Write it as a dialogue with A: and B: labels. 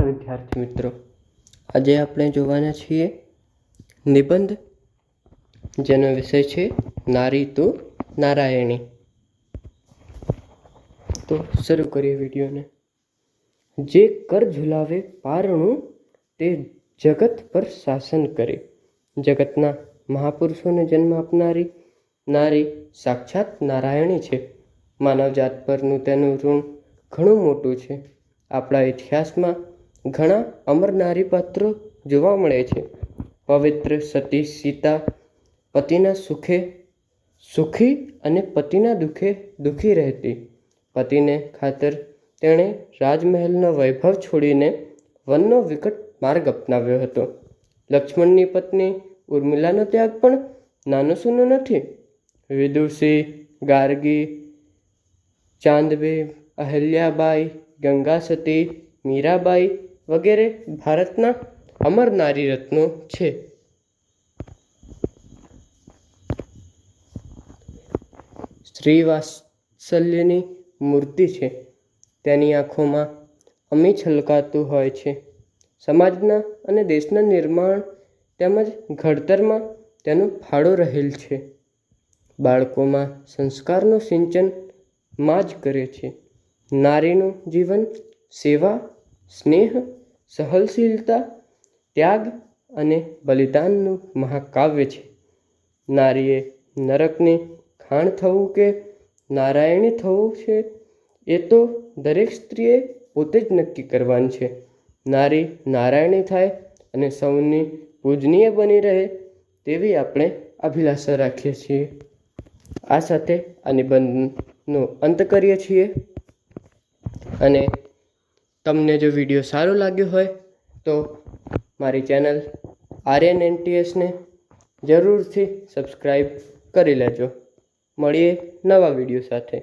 A: નમસ્કાર વિદ્યાર્થી મિત્રો, આજે આપણે જોવાના છીએ નિબંધ જેનો વિષય છે નારી તો નારાયણી। તો શરૂ કરીએ વિડીયોને। જે કર ઝુલાવે પારણું તે જગત પર શાસન કરે। જગતના મહાપુરુષોને જન્મ આપનારી નારી સાક્ષાત નારાયણી છે। માનવજાત પરનું તેનું ઋણ ઘણું મોટું છે। આપણા ઇતિહાસમાં ઘણા અમર નારી પાત્રો જોવા મળે છે। પવિત્ર સતી સીતા પતિના સુખે સુખી અને પતિના દુઃખે દુઃખી રહેતી। પતિને ખાતર તેણે રાજમહેલનો વૈભવ છોડીને વનનો વિકટ માર્ગ અપનાવ્યો હતો। લક્ષ્મણની પત્ની ઉર્મિલાનો ત્યાગ પણ નાનો સૂનો નથી। વિદુષી, ગાર્ગી, ચાંદબી, અહલ્યાબાઈ, ગંગા સતી, મીરાબાઈ વગેરે ભારતના અમર નારી રત્નો છે। સ્ત્રી વાત્સલ્યની મૂર્તિ છે। તેની આંખોમાં અમી છલકાતું હોય છે। સમાજના અને દેશના નિર્માણ તેમજ ઘડતરમાં તેનો ફાળો રહેલ છે। બાળકોમાં સંસ્કારનું સિંચન માં જ કરે છે। નારીનું જીવન સેવા, સ્નેહ, સહનશીલતા, ત્યાગ અને બલિદાનનું મહાકાવ્ય છે। નારીએ નરકની ખાણ થવું કે નારાયણી થવું છે એ તો દરેક સ્ત્રીએ પોતે જ નક્કી કરવાનું છે। નારી નારાયણી થાય અને સૌની પૂજનીય બની રહે તેવી આપણે અભિલાષા રાખીએ છીએ। આ સાથે આ નિબંધનો અંત કરીએ છીએ અને તમને જો વિડીયો સારો લાગ્યો હોય તો મારી ચેનલ આર્યન NTSને જરૂરથી સબસ્ક્રાઈબ કરી લેજો। મળીએ નવા વિડીયો સાથે।